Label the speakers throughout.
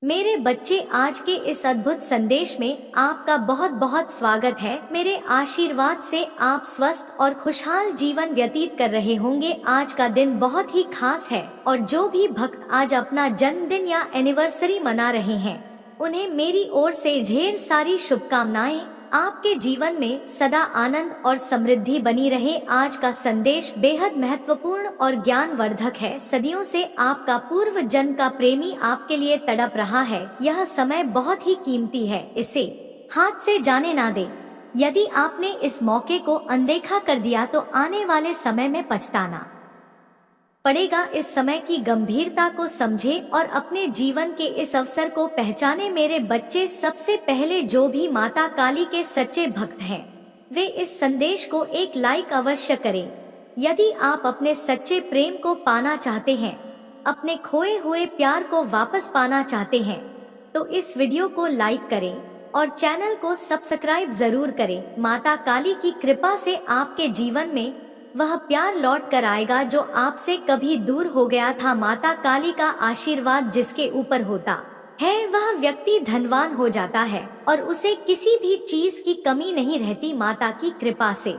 Speaker 1: मेरे बच्चे, आज के इस अद्भुत संदेश में आपका बहुत बहुत स्वागत है। मेरे आशीर्वाद से आप स्वस्थ और खुशहाल जीवन व्यतीत कर रहे होंगे। आज का दिन बहुत ही खास है और जो भी भक्त आज अपना जन्मदिन या एनिवर्सरी मना रहे हैं, उन्हें मेरी ओर से ढेर सारी शुभकामनाएं। आपके जीवन में सदा आनंद और समृद्धि बनी रहे। आज का संदेश बेहद महत्वपूर्ण और ज्ञानवर्धक है। सदियों से आपका पूर्व जन्म का प्रेमी आपके लिए तड़प रहा है। यह समय बहुत ही कीमती है, इसे हाथ से जाने ना दे। यदि आपने इस मौके को अनदेखा कर दिया तो आने वाले समय में पछताना पड़ेगा। इस समय की गंभीरता को समझे और अपने जीवन के इस अवसर को पहचाने। मेरे बच्चे, सबसे पहले जो भी माता काली के सच्चे भक्त हैं, वे इस संदेश को एक लाइक अवश्य करें। यदि आप अपने सच्चे प्रेम को पाना चाहते हैं, अपने खोए हुए प्यार को वापस पाना चाहते हैं, तो इस वीडियो को लाइक करें और चैनल को सब्सक्राइब जरूर करें। माता काली की कृपा से आपके जीवन में वह प्यार लौट कर आएगा जो आपसे कभी दूर हो गया था। माता काली का आशीर्वाद जिसके ऊपर होता है, वह व्यक्ति धनवान हो जाता है और उसे किसी भी चीज की कमी नहीं रहती। माता की कृपा से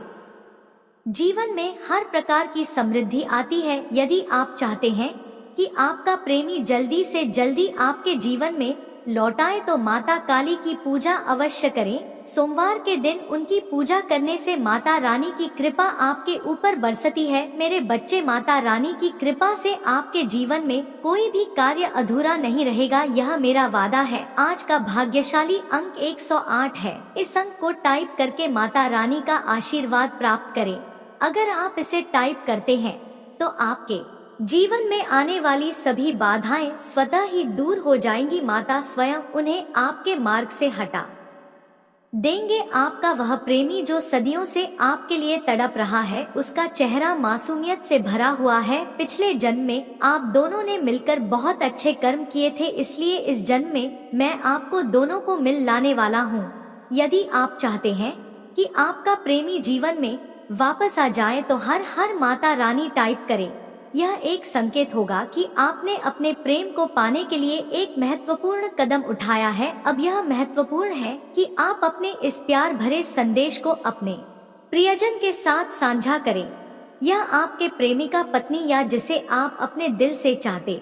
Speaker 1: जीवन में हर प्रकार की समृद्धि आती है। यदि आप चाहते हैं कि आपका प्रेमी जल्दी से जल्दी आपके जीवन में लौट आए तो माता काली की पूजा अवश्य करें। सोमवार के दिन उनकी पूजा करने से माता रानी की कृपा आपके ऊपर बरसती है। मेरे बच्चे, माता रानी की कृपा से आपके जीवन में कोई भी कार्य अधूरा नहीं रहेगा, यह मेरा वादा है। आज का भाग्यशाली अंक 108 है। इस अंक को टाइप करके माता रानी का आशीर्वाद प्राप्त करें। अगर आप इसे टाइप करते हैं तो आपके जीवन में आने वाली सभी बाधाएं स्वतः ही दूर हो जाएंगी। माता स्वयं उन्हें आपके मार्ग से हटा देंगे। आपका वह प्रेमी जो सदियों से आपके लिए तड़प रहा है, उसका चेहरा मासूमियत से भरा हुआ है। पिछले जन्म में आप दोनों ने मिलकर बहुत अच्छे कर्म किए थे, इसलिए इस जन्म में मैं आपको दोनों को मिल लाने वाला हूँ। यदि आप चाहते हैं कि आपका प्रेमी जीवन में वापस आ जाए तो हर हर माता रानी टाइप करें। यह एक संकेत होगा कि आपने अपने प्रेम को पाने के लिए एक महत्वपूर्ण कदम उठाया है। अब यह महत्वपूर्ण है कि आप अपने इस प्यार भरे संदेश को अपने प्रियजन के साथ साझा करें। यह आपके प्रेमिका, पत्नी या जिसे आप अपने दिल से चाहते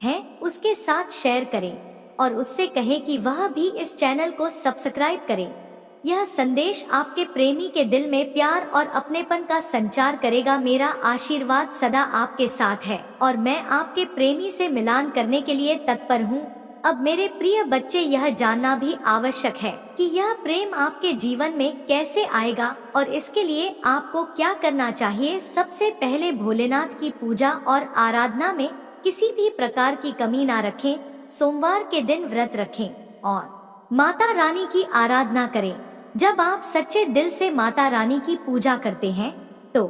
Speaker 1: हैं, उसके साथ शेयर करें और उससे कहें कि वह भी इस चैनल को सब्सक्राइब करे। यह संदेश आपके प्रेमी के दिल में प्यार और अपनेपन का संचार करेगा। मेरा आशीर्वाद सदा आपके साथ है और मैं आपके प्रेमी से मिलान करने के लिए तत्पर हूँ। अब मेरे प्रिय बच्चे, यह जानना भी आवश्यक है कि यह प्रेम आपके जीवन में कैसे आएगा और इसके लिए आपको क्या करना चाहिए। सबसे पहले भोलेनाथ की पूजा और आराधना में किसी भी प्रकार की कमी ना रखें। सोमवार के दिन व्रत रखें और माता रानी की आराधना करें। जब आप सच्चे दिल से माता रानी की पूजा करते हैं तो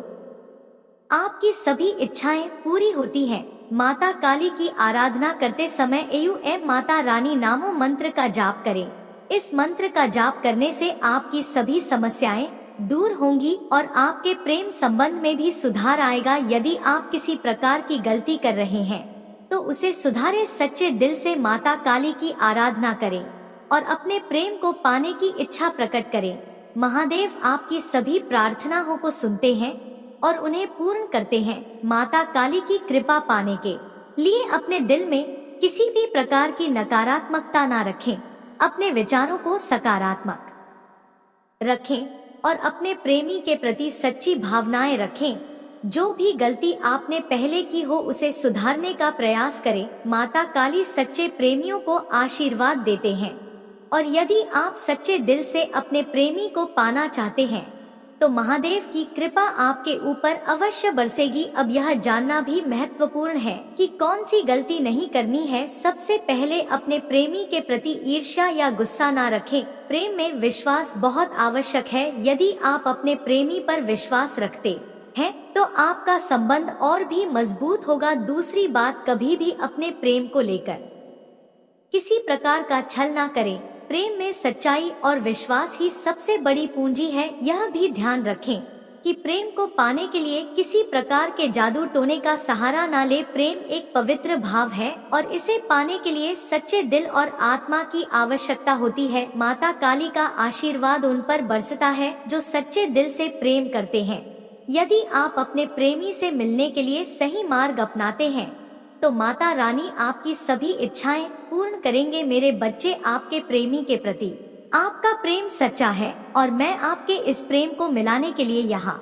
Speaker 1: आपकी सभी इच्छाएं पूरी होती हैं। माता काली की आराधना करते समय एम माता रानी नामो मंत्र का जाप करें। इस मंत्र का जाप करने से आपकी सभी समस्याएं दूर होंगी और आपके प्रेम संबंध में भी सुधार आएगा। यदि आप किसी प्रकार की गलती कर रहे हैं तो उसे सुधारे। सच्चे दिल से माता काली की आराधना करें और अपने प्रेम को पाने की इच्छा प्रकट करें। महादेव आपकी सभी प्रार्थनाओं को सुनते हैं और उन्हें पूर्ण करते हैं। माता काली की कृपा पाने के लिए अपने दिल में किसी भी प्रकार की नकारात्मकता ना रखें। अपने विचारों को सकारात्मक रखें और अपने प्रेमी के प्रति सच्ची भावनाएं रखें। जो भी गलती आपने पहले की हो उसे सुधारने का प्रयास करें। माता काली सच्चे प्रेमियों को आशीर्वाद देते हैं और यदि आप सच्चे दिल से अपने प्रेमी को पाना चाहते हैं तो महादेव की कृपा आपके ऊपर अवश्य बरसेगी। अब यह जानना भी महत्वपूर्ण है कि कौन सी गलती नहीं करनी है। सबसे पहले अपने प्रेमी के प्रति ईर्ष्या या गुस्सा ना रखें। प्रेम में विश्वास बहुत आवश्यक है। यदि आप अपने प्रेमी पर विश्वास रखते हैं तो आपका संबंध और भी मजबूत होगा। दूसरी बात, कभी भी अपने प्रेम को लेकर किसी प्रकार का छल ना करें। प्रेम में सच्चाई और विश्वास ही सबसे बड़ी पूंजी है। यह भी ध्यान रखें कि प्रेम को पाने के लिए किसी प्रकार के जादू टोने का सहारा ना ले। प्रेम एक पवित्र भाव है और इसे पाने के लिए सच्चे दिल और आत्मा की आवश्यकता होती है। माता काली का आशीर्वाद उन पर बरसता है जो सच्चे दिल से प्रेम करते हैं। यदि आप अपने प्रेमी से मिलने के लिए सही मार्ग अपनाते हैं तो माता रानी आपकी सभी इच्छाएं पूर्ण करेंगे। मेरे बच्चे, आपके प्रेमी के प्रति आपका प्रेम सच्चा है और मैं आपके इस प्रेम को मिलाने के लिए यहाँ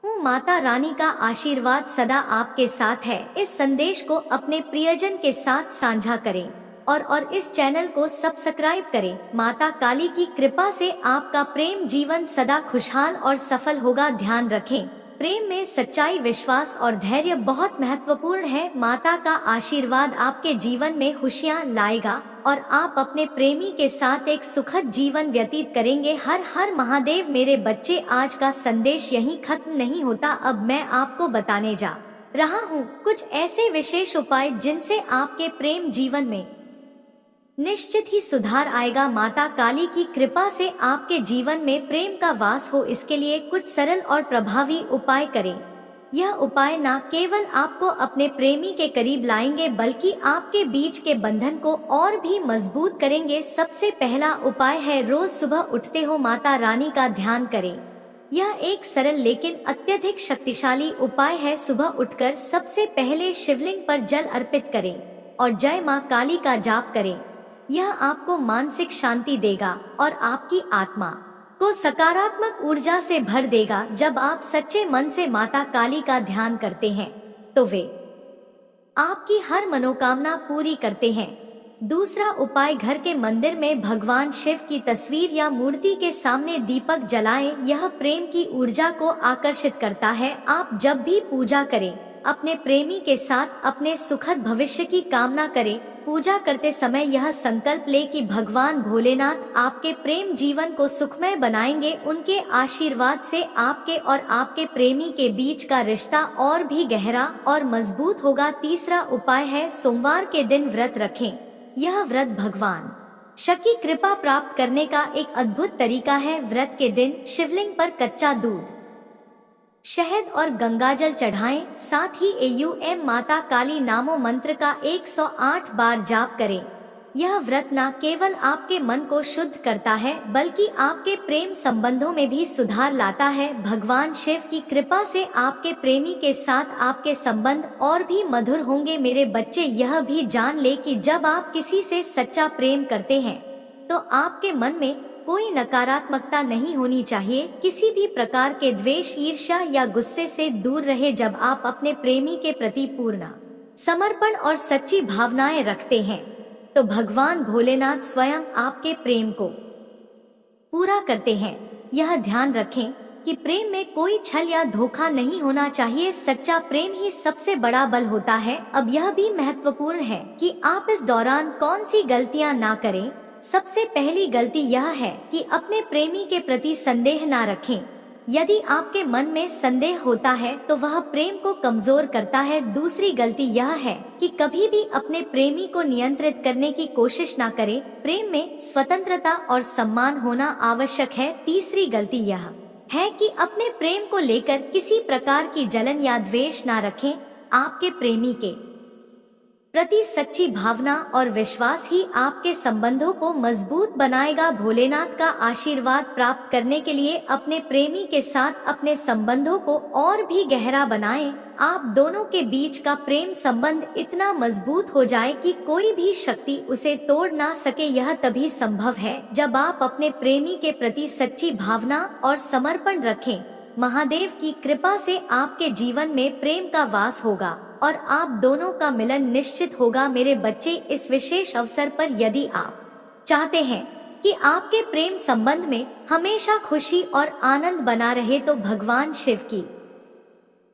Speaker 1: हूँ। माता रानी का आशीर्वाद सदा आपके साथ है। इस संदेश को अपने प्रियजन के साथ साझा करें और इस चैनल को सब्सक्राइब करें। माता काली की कृपा से आपका प्रेम जीवन सदा खुशहाल और सफल होगा। ध्यान रखें, प्रेम में सच्चाई, विश्वास और धैर्य बहुत महत्वपूर्ण है। माता का आशीर्वाद आपके जीवन में खुशियाँ लाएगा और आप अपने प्रेमी के साथ एक सुखद जीवन व्यतीत करेंगे। हर हर महादेव। मेरे बच्चे, आज का संदेश यहीं खत्म नहीं होता। अब मैं आपको बताने जा रहा हूँ कुछ ऐसे विशेष उपाय जिनसे आपके प्रेम जीवन में निश्चित ही सुधार आएगा। माता काली की कृपा से आपके जीवन में प्रेम का वास हो, इसके लिए कुछ सरल और प्रभावी उपाय करें। यह उपाय न केवल आपको अपने प्रेमी के करीब लाएंगे बल्कि आपके बीच के बंधन को और भी मजबूत करेंगे। सबसे पहला उपाय है, रोज सुबह उठते हो माता रानी का ध्यान करें। यह एक सरल लेकिन अत्यधिक शक्तिशाली उपाय है। सुबह उठकर सबसे पहले शिवलिंग पर जल अर्पित करें और जय माँ काली का जाप करें। यह आपको मानसिक शांति देगा और आपकी आत्मा को सकारात्मक ऊर्जा से भर देगा। जब आप सच्चे मन से माता काली का ध्यान करते हैं तो वे आपकी हर मनोकामना पूरी करते हैं। दूसरा उपाय, घर के मंदिर में भगवान शिव की तस्वीर या मूर्ति के सामने दीपक जलाएं। यह प्रेम की ऊर्जा को आकर्षित करता है। आप जब भी पूजा करें अपने प्रेमी के साथ अपने सुखद भविष्य की कामना करें। पूजा करते समय यह संकल्प ले कि भगवान भोलेनाथ आपके प्रेम जीवन को सुखमय बनाएंगे। उनके आशीर्वाद से आपके और आपके प्रेमी के बीच का रिश्ता और भी गहरा और मजबूत होगा। तीसरा उपाय है, सोमवार के दिन व्रत रखें। यह व्रत भगवान शिव की कृपा प्राप्त करने का एक अद्भुत तरीका है। व्रत के दिन शिवलिंग पर कच्चा दूध, शहद और गंगाजल चढ़ाएं। साथ ही एयू माता काली नामो मंत्र का 108 बार जाप करें। यह व्रत न केवल आपके मन को शुद्ध करता है बल्कि आपके प्रेम संबंधों में भी सुधार लाता है। भगवान शिव की कृपा से आपके प्रेमी के साथ आपके संबंध और भी मधुर होंगे। मेरे बच्चे, यह भी जान ले कि जब आप किसी से सच्चा प्रेम करते हैं तो आपके मन में कोई नकारात्मकता नहीं होनी चाहिए। किसी भी प्रकार के द्वेष, ईर्ष्या या गुस्से से दूर रहे। जब आप अपने प्रेमी के प्रति पूर्ण समर्पण और सच्ची भावनाएं रखते हैं तो भगवान भोलेनाथ स्वयं आपके प्रेम को पूरा करते हैं। यह ध्यान रखें कि प्रेम में कोई छल या धोखा नहीं होना चाहिए। सच्चा प्रेम ही सबसे बड़ा बल होता है। अब यह भी महत्वपूर्ण है कि आप इस दौरान कौन सी गलतियां ना करें। सबसे पहली गलती यह है कि अपने प्रेमी के प्रति संदेह ना रखें। यदि आपके मन में संदेह होता है तो वह प्रेम को कमजोर करता है। दूसरी गलती यह है कि कभी भी अपने प्रेमी को नियंत्रित करने की कोशिश ना करें। प्रेम में स्वतंत्रता और सम्मान होना आवश्यक है। तीसरी गलती यह है कि अपने प्रेम को लेकर किसी प्रकार की जलन या द्वेष ना रखें। आपके प्रेमी के प्रति सच्ची भावना और विश्वास ही आपके संबंधों को मजबूत बनाएगा। भोलेनाथ का आशीर्वाद प्राप्त करने के लिए अपने प्रेमी के साथ अपने संबंधों को और भी गहरा बनाएं। आप दोनों के बीच का प्रेम संबंध इतना मजबूत हो जाए कि कोई भी शक्ति उसे तोड़ ना सके। यह तभी संभव है जब आप अपने प्रेमी के प्रति सच्ची भावना और समर्पण रखें। महादेव की कृपा से आपके जीवन में प्रेम का वास होगा और आप दोनों का मिलन निश्चित होगा। मेरे बच्चे, इस विशेष अवसर पर यदि आप चाहते हैं कि आपके प्रेम संबंध में हमेशा खुशी और आनंद बना रहे तो भगवान शिव की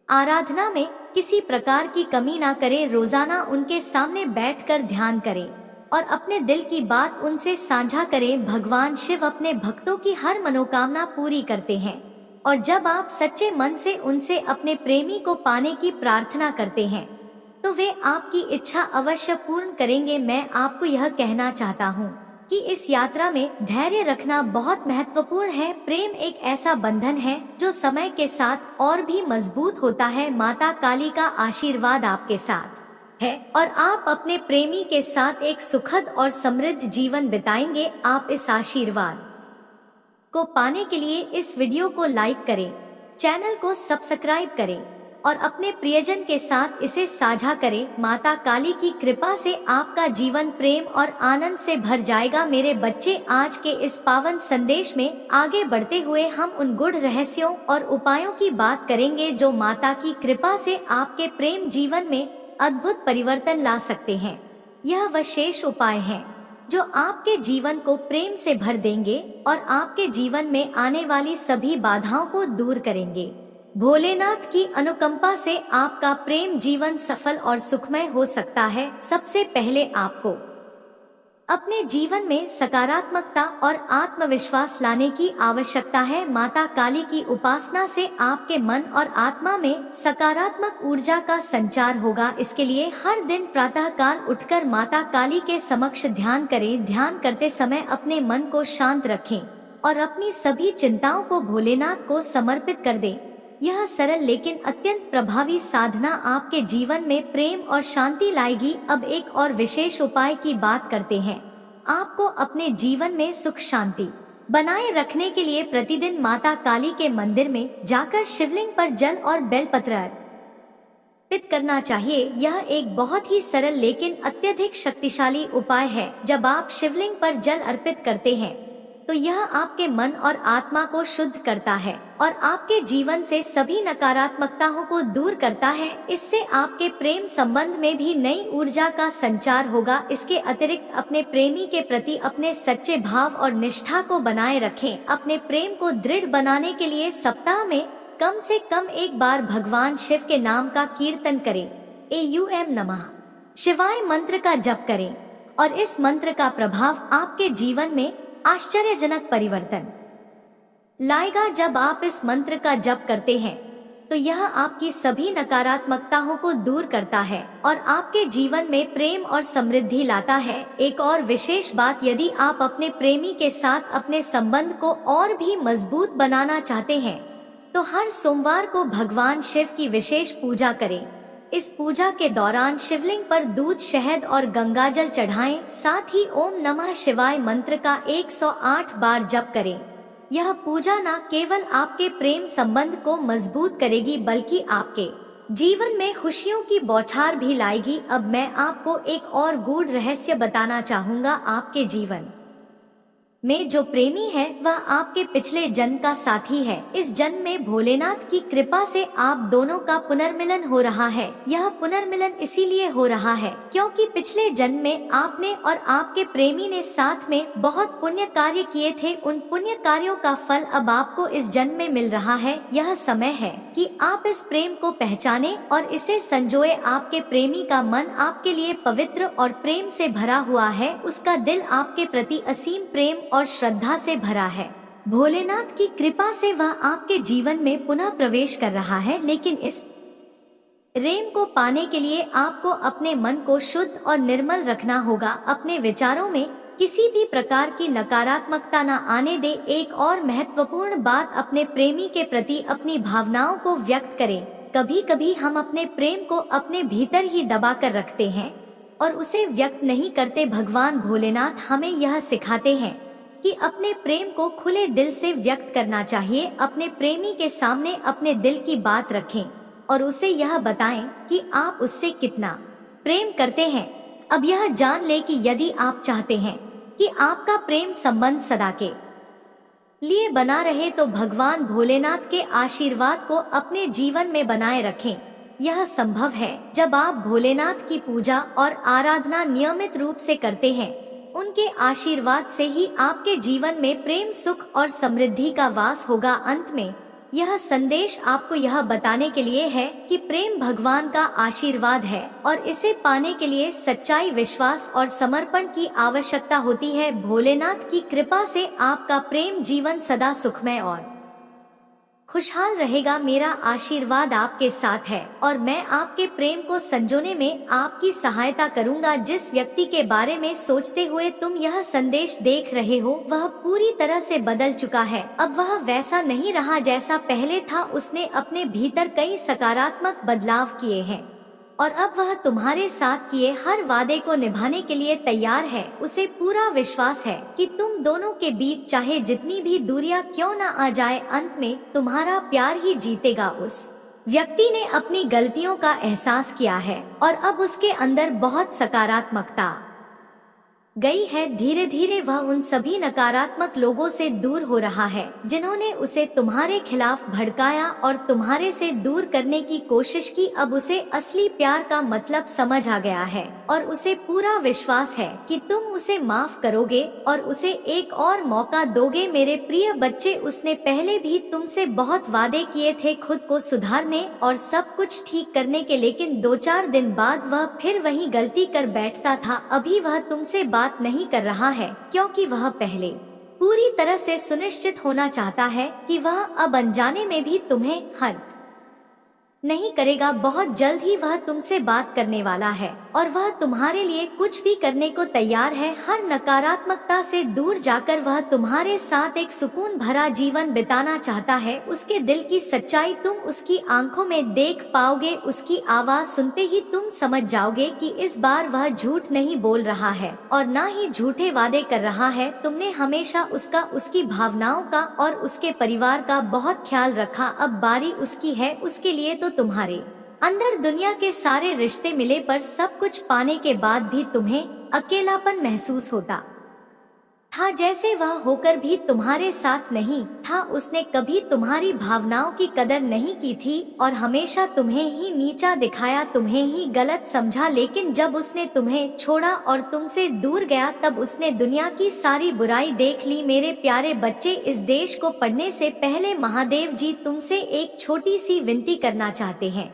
Speaker 1: आराधना में किसी प्रकार की कमी ना करें। रोजाना उनके सामने बैठकर ध्यान करें और अपने दिल की बात उनसे साझा करें। भगवान शिव अपने भक्तों की हर मनोकामना पूरी करते हैं और जब आप सच्चे मन से उनसे अपने प्रेमी को पाने की प्रार्थना करते हैं तो वे आपकी इच्छा अवश्य पूर्ण करेंगे। मैं आपको यह कहना चाहता हूँ कि कि इस यात्रा में धैर्य रखना बहुत महत्वपूर्ण है। प्रेम एक ऐसा बंधन है जो समय के साथ और भी मजबूत होता है। माता काली का आशीर्वाद आपके साथ है और आप अपने प्रेमी के साथ एक सुखद और समृद्ध जीवन बिताएंगे। आप इस आशीर्वाद को पाने के लिए इस वीडियो को लाइक करें, चैनल को सब्सक्राइब करें और अपने प्रियजन के साथ इसे साझा करें। माता काली की कृपा से आपका जीवन प्रेम और आनंद से भर जाएगा। मेरे बच्चे, आज के इस पावन संदेश में आगे बढ़ते हुए हम उन गूढ़ रहस्यों और उपायों की बात करेंगे जो माता की कृपा से आपके प्रेम जीवन में अद्भुत परिवर्तन ला सकते हैं। यह विशेष उपाय हैं जो आपके जीवन को प्रेम से भर देंगे और आपके जीवन में आने वाली सभी बाधाओं को दूर करेंगे। भोलेनाथ की अनुकंपा से आपका प्रेम जीवन सफल और सुखमय हो सकता है। सबसे पहले आपको अपने जीवन में सकारात्मकता और आत्मविश्वास लाने की आवश्यकता है। माता काली की उपासना से आपके मन और आत्मा में सकारात्मक ऊर्जा का संचार होगा। इसके लिए हर दिन प्रातः काल उठकर माता काली के समक्ष ध्यान करें। ध्यान करते समय अपने मन को शांत रखें और अपनी सभी चिंताओं को भोलेनाथ को समर्पित कर दें। यह सरल लेकिन अत्यंत प्रभावी साधना आपके जीवन में प्रेम और शांति लाएगी। अब एक और विशेष उपाय की बात करते हैं। आपको अपने जीवन में सुख शांति बनाए रखने के लिए प्रतिदिन माता काली के मंदिर में जाकर शिवलिंग पर जल और बेलपत्र अर्पित करना चाहिए। यह एक बहुत ही सरल लेकिन अत्यधिक शक्तिशाली उपाय है। जब आप शिवलिंग पर जल अर्पित करते हैं तो यह आपके मन और आत्मा को शुद्ध करता है और आपके जीवन से सभी नकारात्मकताओं को दूर करता है। इससे आपके प्रेम संबंध में भी नई ऊर्जा का संचार होगा। इसके अतिरिक्त अपने प्रेमी के प्रति अपने सच्चे भाव और निष्ठा को बनाए रखें। अपने प्रेम को दृढ़ बनाने के लिए सप्ताह में कम से कम एक बार भगवान शिव के नाम का कीर्तन करें। एयूएम नमः शिवाय मंत्र का जप करें और इस मंत्र का प्रभाव आपके जीवन में आश्चर्यजनक परिवर्तन लाएगा। जब आप इस मंत्र का जप करते हैं तो यह आपकी सभी नकारात्मकताओं को दूर करता है और आपके जीवन में प्रेम और समृद्धि लाता है। एक और विशेष बात, यदि आप अपने प्रेमी के साथ अपने संबंध को और भी मजबूत बनाना चाहते हैं तो हर सोमवार को भगवान शिव की विशेष पूजा करें। इस पूजा के दौरान शिवलिंग पर दूध, शहद और गंगाजल चढ़ाएं। साथ ही ओम नमः शिवाय मंत्र का 108 बार जप करें। यह पूजा न केवल आपके प्रेम संबंध को मजबूत करेगी बल्कि आपके जीवन में खुशियों की बौछार भी लाएगी। अब मैं आपको एक और गूढ़ रहस्य बताना चाहूँगा। आपके जीवन में जो प्रेमी है वह आपके पिछले जन्म का साथी है। इस जन्म में भोलेनाथ की कृपा से आप दोनों का पुनर्मिलन हो रहा है। यह पुनर्मिलन इसीलिए हो रहा है क्योंकि पिछले जन्म में आपने और आपके प्रेमी ने साथ में बहुत पुण्य कार्य किए थे। उन पुण्य कार्यों का फल अब आपको इस जन्म में मिल रहा है। यह समय है कि आप इस प्रेम को पहचाने और इसे संजोए। आपके प्रेमी का मन आपके लिए पवित्र और प्रेम से भरा हुआ है। उसका दिल आपके प्रति असीम प्रेम और श्रद्धा से भरा है। भोलेनाथ की कृपा से वह आपके जीवन में पुनः प्रवेश कर रहा है, लेकिन इस प्रेम को पाने के लिए आपको अपने मन को शुद्ध और निर्मल रखना होगा। अपने विचारों में किसी भी प्रकार की नकारात्मकता न आने दे। एक और महत्वपूर्ण बात, अपने प्रेमी के प्रति अपनी भावनाओं को व्यक्त करें। कभी कभी हम अपने प्रेम को अपने भीतर ही दबा कर रखते हैं और उसे व्यक्त नहीं करते। भगवान भोलेनाथ हमें यह सिखाते हैं कि अपने प्रेम को खुले दिल से व्यक्त करना चाहिए। अपने प्रेमी के सामने अपने दिल की बात रखें और उसे यह बताएं कि आप उससे कितना प्रेम करते हैं। अब यह जान ले कि यदि आप चाहते हैं कि आपका प्रेम संबंध सदा के लिए बना रहे तो भगवान भोलेनाथ के आशीर्वाद को अपने जीवन में बनाए रखें। यह संभव है जब आप भोलेनाथ की पूजा और आराधना नियमित रूप से करते हैं। उनके आशीर्वाद से ही आपके जीवन में प्रेम, सुख और समृद्धि का वास होगा। अंत में यह संदेश आपको यह बताने के लिए है कि प्रेम भगवान का आशीर्वाद है और इसे पाने के लिए सच्चाई, विश्वास और समर्पण की आवश्यकता होती है। भोलेनाथ की कृपा से आपका प्रेम जीवन सदा सुखमय और खुशहाल रहेगा। मेरा आशीर्वाद आपके साथ है और मैं आपके प्रेम को संजोने में आपकी सहायता करूंगा। जिस व्यक्ति के बारे में सोचते हुए तुम यह संदेश देख रहे हो वह पूरी तरह से बदल चुका है। अब वह वैसा नहीं रहा जैसा पहले था। उसने अपने भीतर कई सकारात्मक बदलाव किए हैं और अब वह तुम्हारे साथ किए हर वादे को निभाने के लिए तैयार है। उसे पूरा विश्वास है कि तुम दोनों के बीच चाहे जितनी भी दूरियां क्यों न आ जाए, अंत में तुम्हारा प्यार ही जीतेगा। उस व्यक्ति ने अपनी गलतियों का एहसास किया है और अब उसके अंदर बहुत सकारात्मकता गई है। धीरे धीरे वह उन सभी नकारात्मक लोगों से दूर हो रहा है जिन्होंने उसे तुम्हारे खिलाफ भड़काया और तुम्हारे से दूर करने की कोशिश की। अब उसे असली प्यार का मतलब समझ आ गया है और उसे पूरा विश्वास है कि तुम उसे माफ करोगे और उसे एक और मौका दोगे। मेरे प्रिय बच्चे, उसने पहले भी तुमसे बहुत वादे किए थे खुद को सुधारने और सब कुछ ठीक करने के, लेकिन 2-4 दिन बाद वह फिर वही गलती कर बैठता था। अभी वह तुमसे बात नहीं कर रहा है क्योंकि वह पहले पूरी तरह से सुनिश्चित होना चाहता है कि वह अब अनजाने में भी तुम्हें हर्ट नहीं करेगा। बहुत जल्द ही वह तुमसे बात करने वाला है और वह तुम्हारे लिए कुछ भी करने को तैयार है। हर नकारात्मकता से दूर जाकर वह तुम्हारे साथ एक सुकून भरा जीवन बिताना चाहता है। उसके दिल की सच्चाई तुम उसकी आंखों में देख पाओगे। उसकी आवाज सुनते ही तुम समझ जाओगे कि इस बार वह झूठ नहीं बोल रहा है और ना ही झूठे वादे कर रहा है। तुमने हमेशा उसका, उसकी भावनाओं का और उसके परिवार का बहुत ख्याल रखा। अब बारी उसकी है। उसके लिए तो तुम्हारे अंदर दुनिया के सारे रिश्ते मिले, पर सब कुछ पाने के बाद भी तुम्हें अकेलापन महसूस होता था, जैसे वह होकर भी तुम्हारे साथ नहीं था। उसने कभी तुम्हारी भावनाओं की कदर नहीं की थी और हमेशा तुम्हें ही नीचा दिखाया, तुम्हें ही गलत समझा। लेकिन जब उसने तुम्हें छोड़ा और तुमसे दूर गया तब उसने दुनिया की सारी बुराई देख ली। मेरे प्यारे बच्चे, इस देश को पढ़ने से पहले महादेव जी तुमसे एक छोटी सी विनती करना चाहते हैं।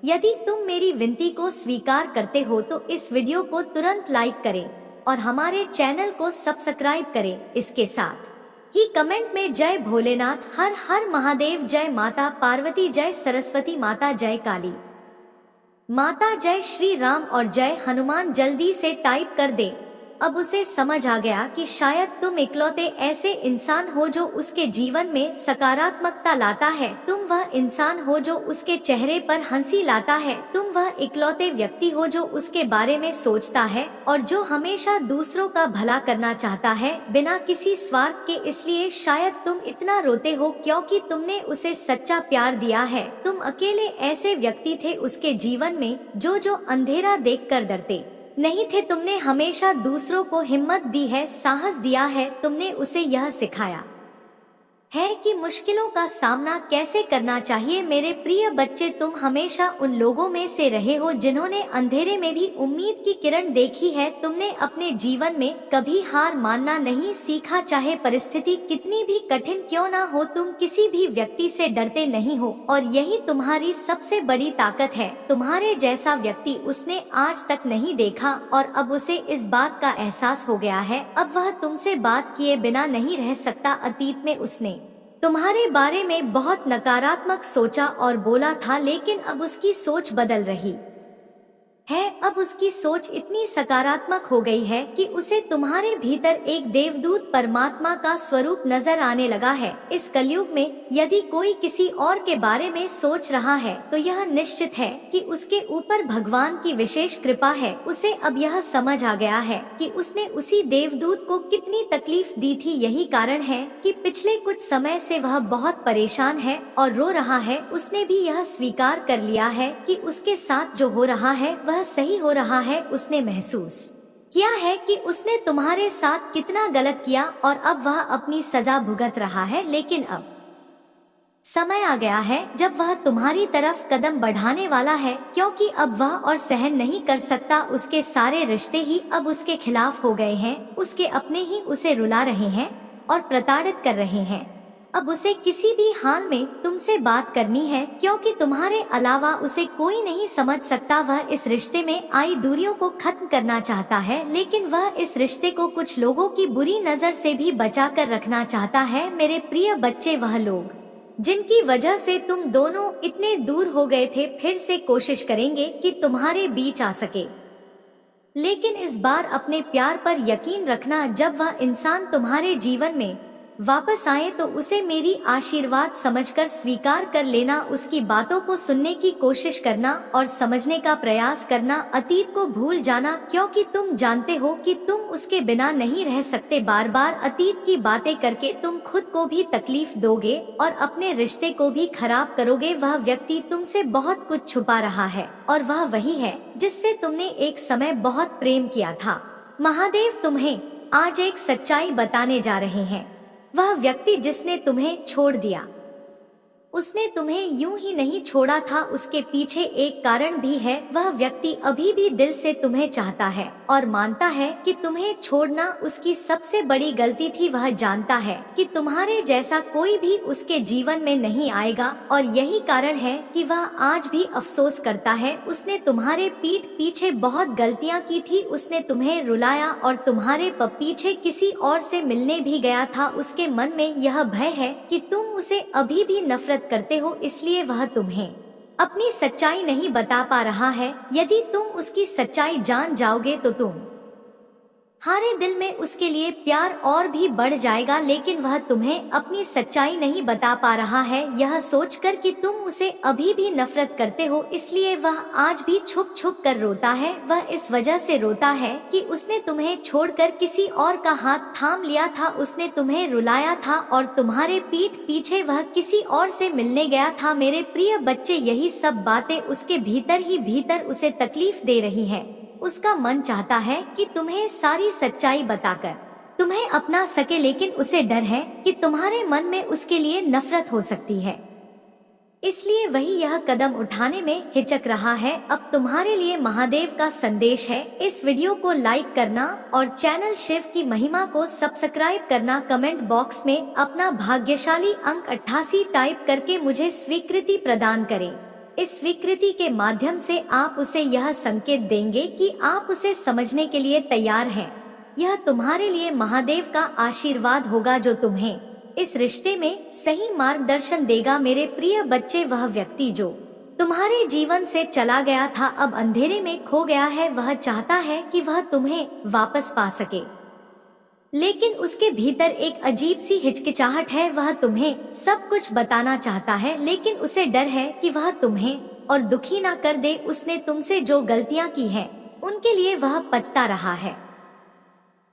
Speaker 1: यदि तुम मेरी विनती को स्वीकार करते हो तो इस वीडियो को तुरंत लाइक करें और हमारे चैनल को सब्सक्राइब करें। इसके साथ ही कमेंट में जय भोलेनाथ, हर हर महादेव, जय माता पार्वती, जय सरस्वती माता, जय काली माता, जय श्री राम और जय हनुमान जल्दी से टाइप कर दे। अब उसे समझ आ गया कि शायद तुम इकलौते ऐसे इंसान हो जो उसके जीवन में सकारात्मकता लाता है। तुम वह इंसान हो जो उसके चेहरे पर हंसी लाता है। तुम वह इकलौते व्यक्ति हो जो उसके बारे में सोचता है और जो हमेशा दूसरों का भला करना चाहता है बिना किसी स्वार्थ के। इसलिए शायद तुम इतना रोते हो क्योंकि तुमने उसे सच्चा प्यार दिया है। तुम अकेले ऐसे व्यक्ति थे उसके जीवन में जो अंधेरा देखकर डरते नहीं थे। तुमने हमेशा दूसरों को हिम्मत दी है, साहस दिया है। तुमने उसे यह सिखाया है कि मुश्किलों का सामना कैसे करना चाहिए। मेरे प्रिय बच्चे, तुम हमेशा उन लोगों में से रहे हो जिन्होंने अंधेरे में भी उम्मीद की किरण देखी है। तुमने अपने जीवन में कभी हार मानना नहीं सीखा, चाहे परिस्थिति कितनी भी कठिन क्यों ना हो। तुम किसी भी व्यक्ति से डरते नहीं हो और यही तुम्हारी सबसे बड़ी ताकत है। तुम्हारे जैसा व्यक्ति उसने आज तक नहीं देखा और अब उसे इस बात का एहसास हो गया है। अब वह तुमसे बात किए बिना नहीं रह सकता। अतीत में उसने तुम्हारे बारे में बहुत नकारात्मक सोचा और बोला था, लेकिन अब उसकी सोच बदल रही है। अब उसकी सोच इतनी सकारात्मक हो गई है कि उसे तुम्हारे भीतर एक देवदूत परमात्मा का स्वरूप नजर आने लगा है। इस कलयुग में यदि कोई किसी और के बारे में सोच रहा है तो यह निश्चित है कि उसके ऊपर भगवान की विशेष कृपा है। उसे अब यह समझ आ गया है कि उसने उसी देवदूत को कितनी तकलीफ दी थी। यही कारण है कि पिछले कुछ समय से वह बहुत परेशान है और रो रहा है। उसने भी यह स्वीकार कर लिया है कि उसके साथ जो हो रहा है वह सही हो रहा है। उसने महसूस किया है कि उसने तुम्हारे साथ कितना गलत किया और अब वह अपनी सजा भुगत रहा है। लेकिन अब समय आ गया है जब वह तुम्हारी तरफ कदम बढ़ाने वाला है, क्योंकि अब वह और सहन नहीं कर सकता। उसके सारे रिश्ते ही अब उसके खिलाफ हो गए हैं। उसके अपने ही उसे रुला रहे हैं और प्रताड़ित कर रहे हैं। अब उसे किसी भी हाल में तुमसे बात करनी है, क्योंकि तुम्हारे अलावा उसे कोई नहीं समझ सकता। वह इस रिश्ते में आई दूरियों को खत्म करना चाहता है, लेकिन वह इस रिश्ते को कुछ लोगों की बुरी नजर से भी बचा कर रखना चाहता है। मेरे प्रिय बच्चे, वह लोग जिनकी वजह से तुम दोनों इतने दूर हो गए थे, फिर से कोशिश करेंगे कि तुम्हारे बीच आ सके। लेकिन इस बार अपने प्यार पर यकीन रखना, जब वह इंसान तुम्हारे जीवन में वापस आए तो उसे मेरी आशीर्वाद समझकर स्वीकार कर लेना, उसकी बातों को सुनने की कोशिश करना और समझने का प्रयास करना, अतीत को भूल जाना, क्योंकि तुम जानते हो कि तुम उसके बिना नहीं रह सकते। बार बार अतीत की बातें करके तुम खुद को भी तकलीफ दोगे और अपने रिश्ते को भी खराब करोगे। वह व्यक्ति तुमसे बहुत कुछ छुपा रहा है और वह वही है जिससे तुमने एक समय बहुत प्रेम किया था। महादेव तुम्हें आज एक सच्चाई बताने जा रहे हैं। वह व्यक्ति जिसने तुम्हें छोड़ दिया, उसने तुम्हें यूं ही नहीं छोड़ा था, उसके पीछे एक कारण भी है। वह व्यक्ति अभी भी दिल से तुम्हें चाहता है और मानता है कि तुम्हें छोड़ना उसकी सबसे बड़ी गलती थी। वह जानता है कि तुम्हारे जैसा कोई भी उसके जीवन में नहीं आएगा और यही कारण है कि वह आज भी अफसोस करता है। उसने तुम्हारे पीठ पीछे बहुत गलतियां की थी, उसने तुम्हें रुलाया और तुम्हारे पीछे किसी और से मिलने भी गया था। उसके मन में यह भय है कि तुम उसे अभी भी नफरत करते हो, इसलिए वह तुम्हें अपनी सच्चाई नहीं बता पा रहा है। यदि तुम उसकी सच्चाई जान जाओगे तो तुम्हारे दिल में उसके लिए प्यार और भी बढ़ जाएगा, लेकिन वह तुम्हें अपनी सच्चाई नहीं बता पा रहा है। यह सोचकर कि तुम उसे अभी भी नफरत करते हो, इसलिए वह आज भी छुप छुप कर रोता है। वह इस वजह से रोता है कि उसने तुम्हें छोड़कर किसी और का हाथ थाम लिया था, उसने तुम्हें रुलाया था और तुम्हारे पीठ पीछे वह किसी और से मिलने गया था। मेरे प्रिय बच्चे, यही सब बातें उसके भीतर ही भीतर उसे तकलीफ दे रही हैं। उसका मन चाहता है कि तुम्हें सारी सच्चाई बताकर तुम्हें अपना सके, लेकिन उसे डर है कि तुम्हारे मन में उसके लिए नफरत हो सकती है, इसलिए वही यह कदम उठाने में हिचक रहा है। अब तुम्हारे लिए महादेव का संदेश है। इस वीडियो को लाइक करना और चैनल शिव की महिमा को सब्सक्राइब करना। कमेंट बॉक्स में अपना भाग्यशाली अंक 88 टाइप करके मुझे स्वीकृति प्रदान करें। इस स्वीकृति के माध्यम से आप उसे यह संकेत देंगे कि आप उसे समझने के लिए तैयार हैं। यह तुम्हारे लिए महादेव का आशीर्वाद होगा जो तुम्हें इस रिश्ते में सही मार्गदर्शन देगा। मेरे प्रिय बच्चे, वह व्यक्ति जो तुम्हारे जीवन से चला गया था, अब अंधेरे में खो गया है। वह चाहता है कि वह तुम्हें वापस पा सके, लेकिन उसके भीतर एक अजीब सी हिचकिचाहट है। वह तुम्हें सब कुछ बताना चाहता है, लेकिन उसे डर है कि वह तुम्हें और दुखी ना कर दे। उसने तुमसे जो गलतियां की हैं, उनके लिए वह पछता रहा है,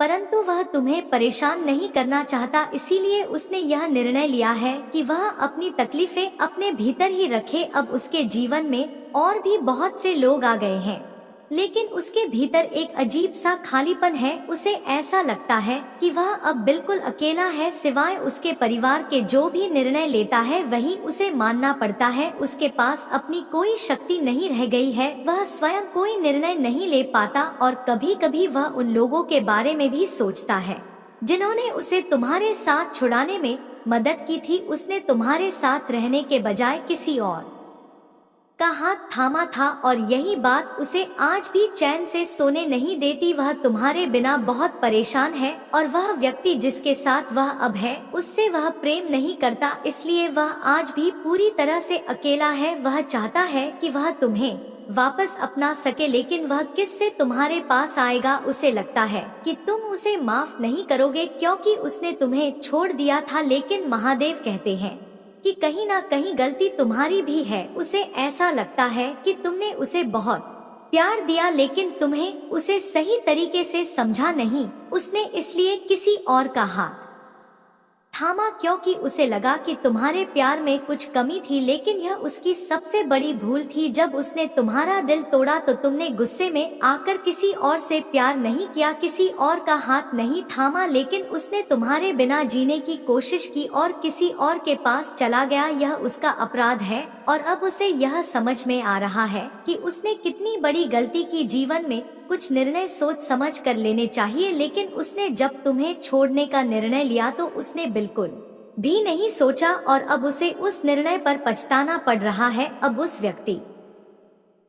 Speaker 1: परंतु वह तुम्हें परेशान नहीं करना चाहता। इसीलिए उसने यह निर्णय लिया है कि वह अपनी तकलीफें अपने भीतर ही रखे। अब उसके जीवन में और भी बहुत से लोग आ गए हैं, लेकिन उसके भीतर एक अजीब सा खालीपन है। उसे ऐसा लगता है कि वह अब बिल्कुल अकेला है, सिवाय उसके परिवार के। जो भी निर्णय लेता है वही उसे मानना पड़ता है। उसके पास अपनी कोई शक्ति नहीं रह गई है, वह स्वयं कोई निर्णय नहीं ले पाता और कभी कभी वह उन लोगों के बारे में भी सोचता है जिन्होंने उसे तुम्हारे साथ छुड़ाने में मदद की थी। उसने तुम्हारे साथ रहने के बजाय किसी और का हाथ थामा था और यही बात उसे आज भी चैन से सोने नहीं देती। वह तुम्हारे बिना बहुत परेशान है और वह व्यक्ति जिसके साथ वह अब है, उससे वह प्रेम नहीं करता, इसलिए वह आज भी पूरी तरह से अकेला है। वह चाहता है कि वह तुम्हें वापस अपना सके, लेकिन वह किससे तुम्हारे पास आएगा। उसे लगता है कि तुम उसे माफ नहीं करोगे क्योंकि उसने तुम्हें छोड़ दिया था, लेकिन महादेव कहते हैं कि कहीं ना कहीं गलती तुम्हारी भी है। उसे ऐसा लगता है कि तुमने उसे बहुत प्यार दिया, लेकिन तुम्हें उसे सही तरीके से समझा नहीं। उसने इसलिए किसी और का हाथ थामा क्योंकि उसे लगा कि तुम्हारे प्यार में कुछ कमी थी, लेकिन यह उसकी सबसे बड़ी भूल थी। जब उसने तुम्हारा दिल तोड़ा तो तुमने गुस्से में आकर किसी और से प्यार नहीं किया, किसी और का हाथ नहीं थामा, लेकिन उसने तुम्हारे बिना जीने की कोशिश की और किसी और के पास चला गया। यह उसका अपराध है और अब उसे यह समझ में आ रहा है कि उसने कितनी बड़ी गलती की। जीवन में कुछ निर्णय सोच समझ कर लेने चाहिए, लेकिन उसने जब तुम्हें छोड़ने का निर्णय लिया तो उसने बिल्कुल भी नहीं सोचा और अब उसे उस निर्णय पर पछताना पड़ रहा है। अब उस व्यक्ति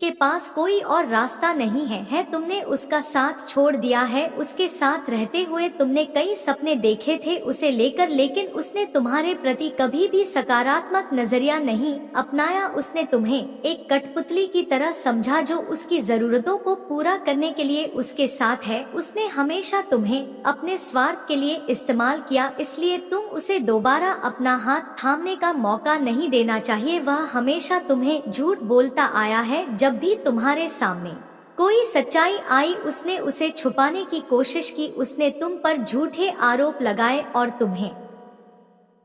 Speaker 1: के पास कोई और रास्ता नहीं है तुमने उसका साथ छोड़ दिया है। उसके साथ रहते हुए तुमने कई सपने देखे थे उसे लेकर, लेकिन उसने तुम्हारे प्रति कभी भी सकारात्मक नजरिया नहीं अपनाया। उसने तुम्हें एक कठपुतली की तरह समझा जो उसकी जरूरतों को पूरा करने के लिए उसके साथ है। उसने हमेशा तुम्हें अपने स्वार्थ के लिए इस्तेमाल किया, इसलिए तुम उसे दोबारा अपना हाथ थामने का मौका नहीं देना चाहिए। वह हमेशा तुम्हें झूठ बोलता आया है। जब भी तुम्हारे सामने कोई सच्चाई आई उसने उसे छुपाने की कोशिश की। उसने तुम पर झूठे आरोप लगाए और तुम्हें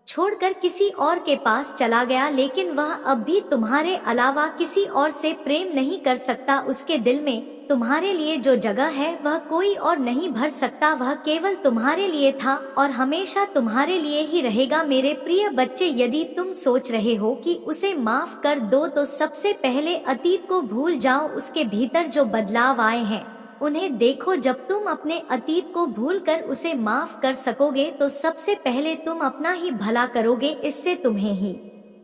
Speaker 1: छोड़कर किसी और के पास चला गया, लेकिन वह अब भी तुम्हारे अलावा किसी और से प्रेम नहीं कर सकता। उसके दिल में तुम्हारे लिए जो जगह है वह कोई और नहीं भर सकता। वह केवल तुम्हारे लिए था और हमेशा तुम्हारे लिए ही रहेगा। मेरे प्रिय बच्चे, यदि तुम सोच रहे हो कि उसे माफ कर दो तो सबसे पहले अतीत को भूल जाओ। उसके भीतर जो बदलाव आए हैं उन्हें देखो। जब तुम अपने अतीत को भूलकर उसे माफ कर सकोगे तो सबसे पहले तुम अपना ही भला करोगे। इससे तुम्हें ही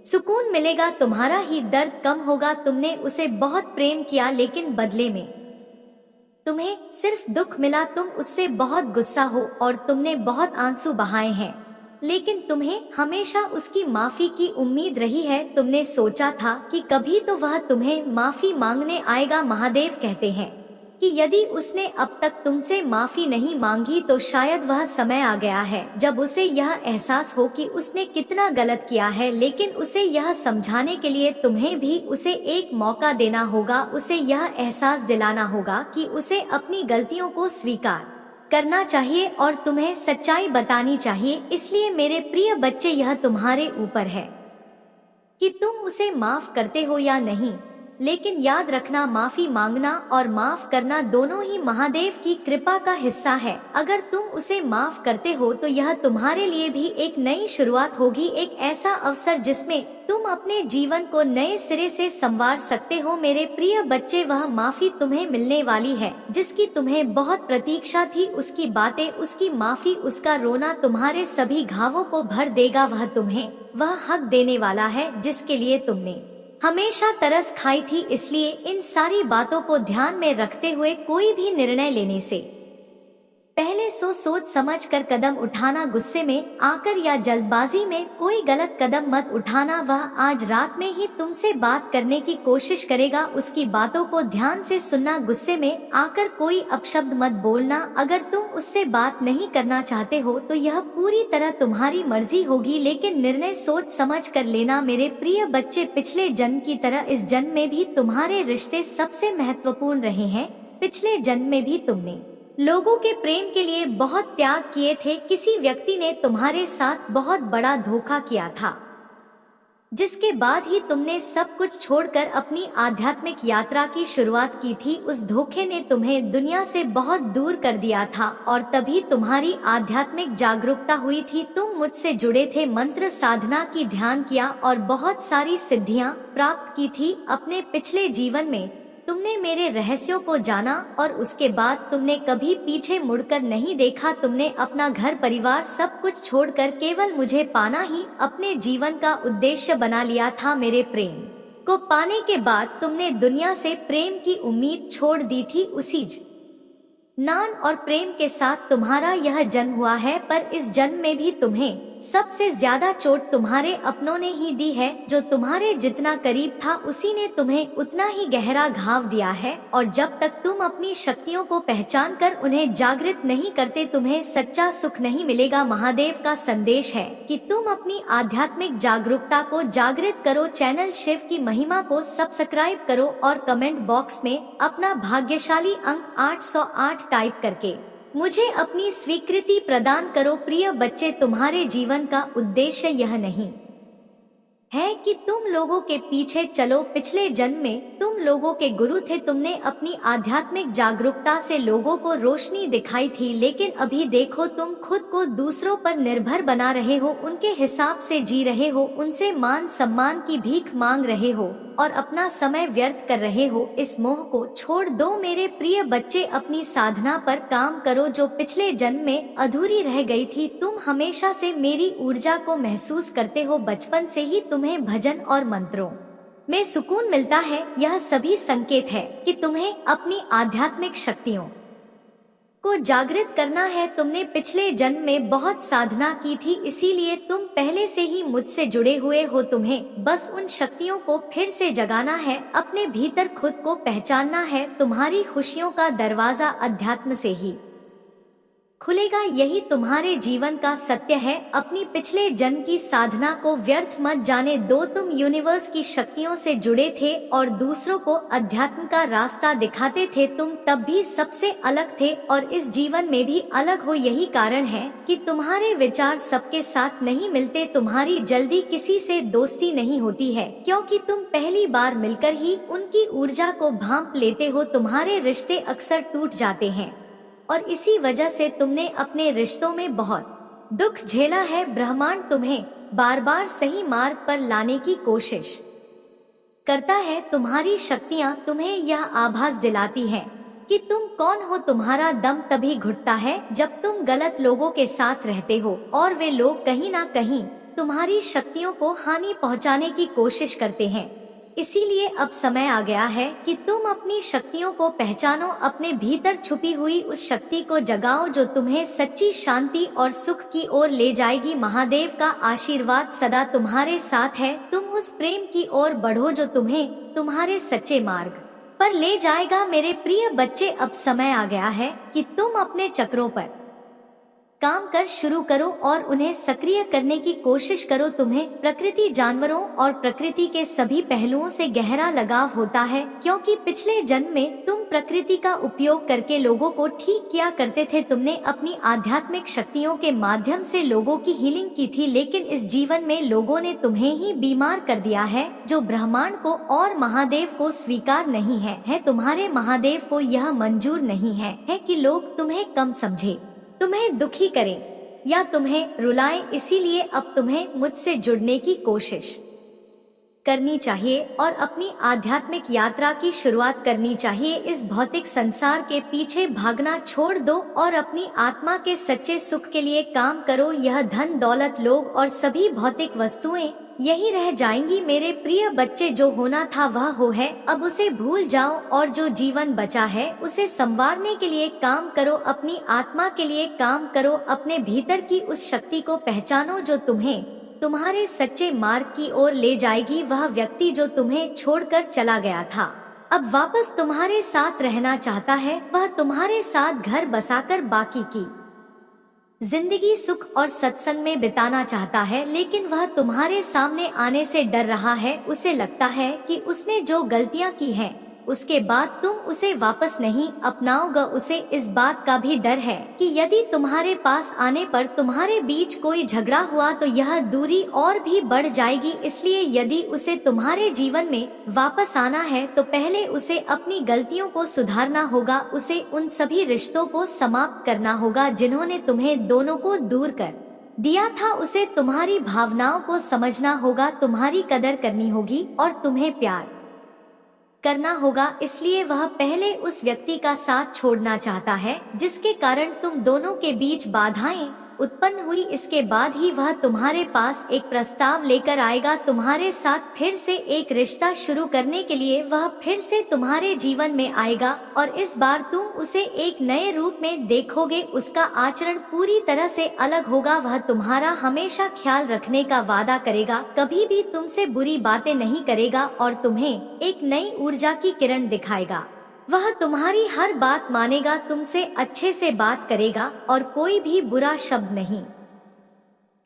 Speaker 1: सुकून मिलेगा, तुम्हारा ही दर्द कम होगा। तुमने उसे बहुत प्रेम किया लेकिन बदले में तुम्हें सिर्फ दुख मिला। तुम उससे बहुत गुस्सा हो और तुमने बहुत आंसू बहाए हैं, लेकिन तुम्हें हमेशा उसकी माफी की उम्मीद रही है। तुमने सोचा था कि कभी तो वह तुम्हें माफी मांगने आएगा। महादेव कहते हैं कि यदि उसने अब तक तुमसे माफी नहीं मांगी तो शायद वह समय आ गया है जब उसे यह एहसास हो कि उसने कितना गलत किया है। लेकिन उसे यह समझाने के लिए तुम्हें भी उसे एक मौका देना होगा। उसे यह एहसास दिलाना होगा कि उसे अपनी गलतियों को स्वीकार करना चाहिए और तुम्हें सच्चाई बतानी चाहिए। इसलिए मेरे प्रिय बच्चे, यह तुम्हारे ऊपर है कि तुम उसे माफ करते हो या नहीं। लेकिन याद रखना, माफी मांगना और माफ करना दोनों ही महादेव की कृपा का हिस्सा है। अगर तुम उसे माफ करते हो तो यह तुम्हारे लिए भी एक नई शुरुआत होगी, एक ऐसा अवसर जिसमें तुम अपने जीवन को नए सिरे से संवार सकते हो। मेरे प्रिय बच्चे, वह माफी तुम्हें मिलने वाली है जिसकी तुम्हें बहुत प्रतीक्षा थी। उसकी बातें, उसकी माफी, उसका रोना तुम्हारे सभी घावों को भर देगा। वह तुम्हें वह हक देने वाला है जिसके लिए तुमने हमेशा तरस खाई थी। इसलिए इन सारी बातों को ध्यान में रखते हुए कोई भी निर्णय लेने से पहले सोच समझ कर कदम उठाना। गुस्से में आकर या जल्दबाजी में कोई गलत कदम मत उठाना। वह आज रात में ही तुमसे बात करने की कोशिश करेगा। उसकी बातों को ध्यान से सुनना। गुस्से में आकर कोई अपशब्द मत बोलना। अगर तुम उससे बात नहीं करना चाहते हो तो यह पूरी तरह तुम्हारी मर्जी होगी, लेकिन निर्णय सोच समझ कर लेना। मेरे प्रिय बच्चे, पिछले जन्म की तरह इस जन्म में भी तुम्हारे रिश्ते सबसे महत्वपूर्ण रहे हैं। पिछले जन्म में भी तुमने लोगों के प्रेम के लिए बहुत त्याग किए थे। किसी व्यक्ति ने तुम्हारे साथ बहुत बड़ा धोखा किया था, जिसके बाद ही तुमने सब कुछ छोड़कर अपनी आध्यात्मिक यात्रा की शुरुआत की थी। उस धोखे ने तुम्हें दुनिया से बहुत दूर कर दिया था और तभी तुम्हारी आध्यात्मिक जागरूकता हुई थी। तुम मुझसे जुड़े थे, मंत्र साधना की ध्यान किया और बहुत सारी सिद्धियां प्राप्त की थी। अपने पिछले जीवन में तुमने मेरे रहस्यों को जाना और उसके बाद तुमने कभी पीछे मुड़कर नहीं देखा। तुमने अपना घर परिवार सब कुछ छोड़कर केवल मुझे पाना ही अपने जीवन का उद्देश्य बना लिया था। मेरे प्रेम को पाने के बाद तुमने दुनिया से प्रेम की उम्मीद छोड़ दी थी। उसी नान और प्रेम के साथ तुम्हारा यह जन्म हुआ है, पर इस जन्म में भी तुम्हें सबसे ज्यादा चोट तुम्हारे अपनों ने ही दी है। जो तुम्हारे जितना करीब था उसी ने तुम्हें उतना ही गहरा घाव दिया है। और जब तक तुम अपनी शक्तियों को पहचान कर उन्हें जागृत नहीं करते तुम्हें सच्चा सुख नहीं मिलेगा। महादेव का संदेश है कि तुम अपनी आध्यात्मिक जागरूकता को जागृत करो। चैनल शिव की महिमा को सब्सक्राइब करो और कमेंट बॉक्स में अपना भाग्यशाली अंक 808 टाइप करके मुझे अपनी स्वीकृति प्रदान करो। प्रिय बच्चे, तुम्हारे जीवन का उद्देश्य यह नहीं है कि तुम लोगों के पीछे चलो। पिछले जन्म में तुम लोगों के गुरु थे। तुमने अपनी आध्यात्मिक जागरूकता से लोगों को रोशनी दिखाई थी, लेकिन अभी देखो तुम खुद को दूसरों पर निर्भर बना रहे हो, उनके हिसाब से जी रहे हो, उनसे मान सम्मान की भीख मांग रहे हो और अपना समय व्यर्थ कर रहे हो। इस मोह को छोड़ दो मेरे प्रिय बच्चे, अपनी साधना पर काम करो जो पिछले जन्म में अधूरी रह गई थी। तुम हमेशा से मेरी ऊर्जा को महसूस करते हो। बचपन से ही तुम्हें भजन और मंत्रों में सुकून मिलता है। यह सभी संकेत है कि तुम्हें अपनी आध्यात्मिक शक्तियों को जागृत करना है। तुमने पिछले जन्म में बहुत साधना की थी, इसीलिए तुम पहले से ही मुझसे जुड़े हुए हो। तुम्हें बस उन शक्तियों को फिर से जगाना है, अपने भीतर खुद को पहचानना है। तुम्हारी खुशियों का दरवाजा अध्यात्म से ही खुलेगा, यही तुम्हारे जीवन का सत्य है। अपनी पिछले जन्म की साधना को व्यर्थ मत जाने दो। तुम यूनिवर्स की शक्तियों से जुड़े थे और दूसरों को अध्यात्म का रास्ता दिखाते थे। तुम तब भी सबसे अलग थे और इस जीवन में भी अलग हो। यही कारण है कि तुम्हारे विचार सबके साथ नहीं मिलते। तुम्हारी जल्दी किसी से दोस्ती नहीं होती है, क्योंकि तुम पहली बार मिलकर ही उनकी ऊर्जा को भांप लेते हो। तुम्हारे रिश्ते अक्सर टूट जाते हैं और इसी वजह से तुमने अपने रिश्तों में बहुत दुख झेला है। ब्रह्मांड तुम्हें बार बार सही मार्ग पर लाने की कोशिश करता है। तुम्हारी शक्तियाँ तुम्हें यह आभास दिलाती हैं कि तुम कौन हो। तुम्हारा दम तभी घुटता है जब तुम गलत लोगों के साथ रहते हो और वे लोग कहीं ना कहीं तुम्हारी शक्तियों को हानि पहुंचाने की कोशिश करते हैं। इसीलिए अब समय आ गया है कि तुम अपनी शक्तियों को पहचानो, अपने भीतर छुपी हुई उस शक्ति को जगाओ जो तुम्हें सच्ची शांति और सुख की ओर ले जाएगी। महादेव का आशीर्वाद सदा तुम्हारे साथ है। तुम उस प्रेम की ओर बढ़ो जो तुम्हें तुम्हारे सच्चे मार्ग पर ले जाएगा। मेरे प्रिय बच्चे, अब समय आ गया है कि तुम अपने चक्रों पर काम कर शुरू करो और उन्हें सक्रिय करने की कोशिश करो। तुम्हें प्रकृति, जानवरों और प्रकृति के सभी पहलुओं से गहरा लगाव होता है, क्योंकि पिछले जन्म में तुम प्रकृति का उपयोग करके लोगों को ठीक किया करते थे। तुमने अपनी आध्यात्मिक शक्तियों के माध्यम से लोगों की हीलिंग की थी, लेकिन इस जीवन में लोगों ने तुम्हें ही बीमार कर दिया है, जो ब्रह्मांड को और महादेव को स्वीकार नहीं है। तुम्हारे महादेव को यह मंजूर नहीं है कि लोग तुम्हें कम समझे, तुम्हें दुखी करें या तुम्हें रुलाएं। इसीलिए अब तुम्हें मुझसे जुड़ने की कोशिश करनी चाहिए और अपनी आध्यात्मिक यात्रा की शुरुआत करनी चाहिए। इस भौतिक संसार के पीछे भागना छोड़ दो और अपनी आत्मा के सच्चे सुख के लिए काम करो। यह धन, दौलत, लोग और सभी भौतिक वस्तुएं यही रह जाएंगी। मेरे प्रिय बच्चे, जो होना था वह हो है, अब उसे भूल जाओ और जो जीवन बचा है उसे संवारने के लिए काम करो। अपनी आत्मा के लिए काम करो। अपने भीतर की उस शक्ति को पहचानो जो तुम्हें तुम्हारे सच्चे मार्ग की ओर ले जाएगी। वह व्यक्ति जो तुम्हें छोड़कर चला गया था अब वापस तुम्हारे साथ रहना चाहता है। वह तुम्हारे साथ घर बसाकर बाकी की जिंदगी सुख और सत्संग में बिताना चाहता है, लेकिन वह तुम्हारे सामने आने से डर रहा है। उसे लगता है कि उसने जो गलतियां की हैं, उसके बाद तुम उसे वापस नहीं अपनाओगे। उसे इस बात का भी डर है कि यदि तुम्हारे पास आने पर तुम्हारे बीच कोई झगड़ा हुआ तो यह दूरी और भी बढ़ जाएगी। इसलिए यदि उसे तुम्हारे जीवन में वापस आना है तो पहले उसे अपनी गलतियों को सुधारना होगा। उसे उन सभी रिश्तों को समाप्त करना होगा जिन्होंने तुम्हें दोनों को दूर कर दिया था। उसे तुम्हारी भावनाओं को समझना होगा, तुम्हारी कदर करनी होगी और तुम्हें प्यार करना होगा। इसलिए वह पहले उस व्यक्ति का साथ छोड़ना चाहता है जिसके कारण तुम दोनों के बीच बाधाएं उत्पन्न हुई। इसके बाद ही वह तुम्हारे पास एक प्रस्ताव लेकर आएगा तुम्हारे साथ फिर से एक रिश्ता शुरू करने के लिए। वह फिर से तुम्हारे जीवन में आएगा और इस बार तुम उसे एक नए रूप में देखोगे। उसका आचरण पूरी तरह से अलग होगा। वह तुम्हारा हमेशा ख्याल रखने का वादा करेगा, कभी भी तुमसे बुरी बातें नहीं करेगा और तुम्हें एक नई ऊर्जा की किरण दिखाएगा। वह तुम्हारी हर बात मानेगा, तुमसे अच्छे से बात करेगा और कोई भी बुरा शब्द नहीं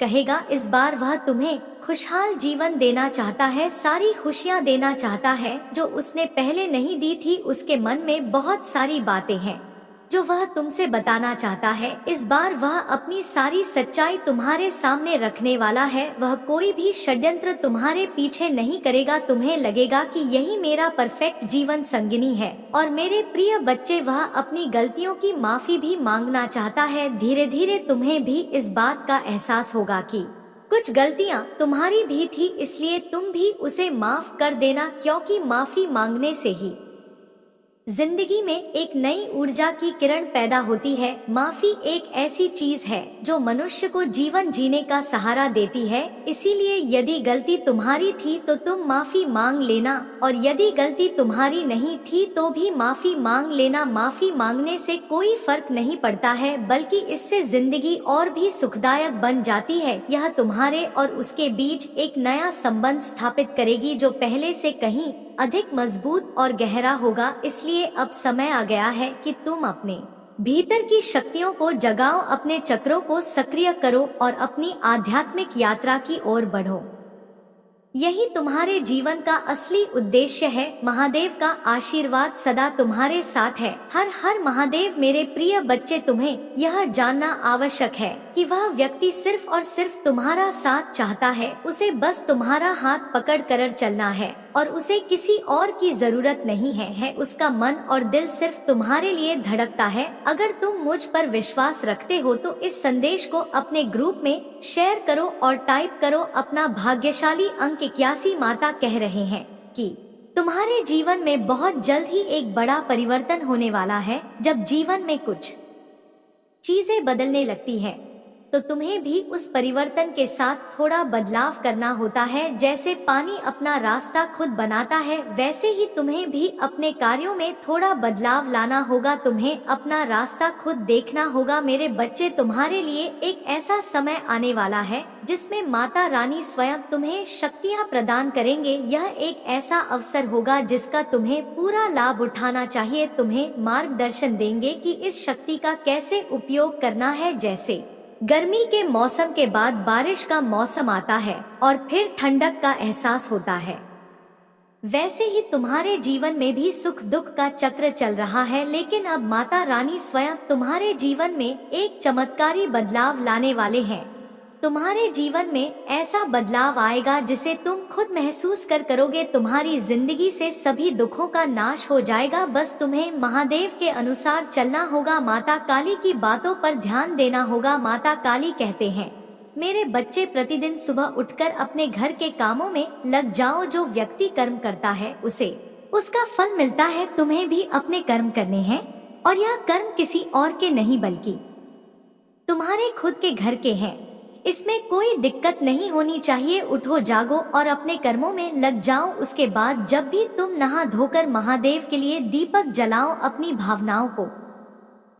Speaker 1: कहेगा। इस बार वह तुम्हें खुशहाल जीवन देना चाहता है, सारी खुशियां देना चाहता है जो उसने पहले नहीं दी थी। उसके मन में बहुत सारी बातें हैं जो वह तुमसे बताना चाहता है। इस बार वह अपनी सारी सच्चाई तुम्हारे सामने रखने वाला है। वह कोई भी षड्यंत्र तुम्हारे पीछे नहीं करेगा। तुम्हें लगेगा कि यही मेरा परफेक्ट जीवन संगिनी है। और मेरे प्रिय बच्चे, वह अपनी गलतियों की माफी भी मांगना चाहता है। धीरे धीरे तुम्हें भी इस बात का एहसास होगा कि कुछ गलतियां तुम्हारी भी थी, इसलिए तुम भी उसे माफ कर देना, क्योंकि माफी मांगने से ही जिंदगी में एक नई ऊर्जा की किरण पैदा होती है। माफी एक ऐसी चीज है जो मनुष्य को जीवन जीने का सहारा देती है। इसीलिए यदि गलती तुम्हारी थी तो तुम माफी मांग लेना, और यदि गलती तुम्हारी नहीं थी तो भी माफी मांग लेना। माफी मांगने से कोई फर्क नहीं पड़ता है, बल्कि इससे जिंदगी और भी सुखदायक बन जाती है। यह तुम्हारे और उसके बीच एक नया संबंध स्थापित करेगी जो पहले से कहीं अधिक मजबूत और गहरा होगा। इसलिए अब समय आ गया है कि तुम अपने भीतर की शक्तियों को जगाओ, अपने चक्रों को सक्रिय करो और अपनी आध्यात्मिक यात्रा की ओर बढ़ो। यही तुम्हारे जीवन का असली उद्देश्य है। महादेव का आशीर्वाद सदा तुम्हारे साथ है। हर हर महादेव। मेरे प्रिय बच्चे, तुम्हें यह जानना आवश्यक है कि वह व्यक्ति सिर्फ और सिर्फ तुम्हारा साथ चाहता है। उसे बस तुम्हारा हाथ पकड़ कर चलना है और उसे किसी और की जरूरत नहीं है। उसका मन और दिल सिर्फ तुम्हारे लिए धड़कता है। अगर तुम मुझ पर विश्वास रखते हो तो इस संदेश को अपने ग्रुप में शेयर करो और टाइप करो अपना भाग्यशाली अंक 81। माता कह रहे हैं कि तुम्हारे जीवन में बहुत जल्द ही एक बड़ा परिवर्तन होने वाला है। जब जीवन में कुछ चीजें बदलने लगती है तो तुम्हें भी उस परिवर्तन के साथ थोड़ा बदलाव करना होता है। जैसे पानी अपना रास्ता खुद बनाता है, वैसे ही तुम्हें भी अपने कार्यों में थोड़ा बदलाव लाना होगा। तुम्हें अपना रास्ता खुद देखना होगा। मेरे बच्चे, तुम्हारे लिए एक ऐसा समय आने वाला है जिसमें माता रानी स्वयं तुम्हें शक्तियाँ प्रदान करेंगे। यह एक ऐसा अवसर होगा जिसका तुम्हें पूरा लाभ उठाना चाहिए। तुम्हें मार्गदर्शन देंगे कि इस शक्ति का कैसे उपयोग करना है। जैसे गर्मी के मौसम के बाद बारिश का मौसम आता है और फिर ठंडक का एहसास होता है, वैसे ही तुम्हारे जीवन में भी सुख दुख का चक्र चल रहा है। लेकिन अब माता रानी स्वयं तुम्हारे जीवन में एक चमत्कारी बदलाव लाने वाले हैं। तुम्हारे जीवन में ऐसा बदलाव आएगा जिसे तुम खुद महसूस करोगे। तुम्हारी जिंदगी से सभी दुखों का नाश हो जाएगा। बस तुम्हें महादेव के अनुसार चलना होगा। माता काली की बातों पर ध्यान देना होगा। माता काली कहते हैं, मेरे बच्चे, प्रतिदिन सुबह उठकर अपने घर के कामों में लग जाओ। जो व्यक्ति कर्म करता है उसे उसका फल मिलता है। तुम्हें भी अपने कर्म करने हैं और यह कर्म किसी और के नहीं बल्कि तुम्हारे खुद के घर के हैं। इसमें कोई दिक्कत नहीं होनी चाहिए। उठो, जागो और अपने कर्मों में लग जाओ। उसके बाद जब भी तुम नहा धोकर महादेव के लिए दीपक जलाओ, अपनी भावनाओं को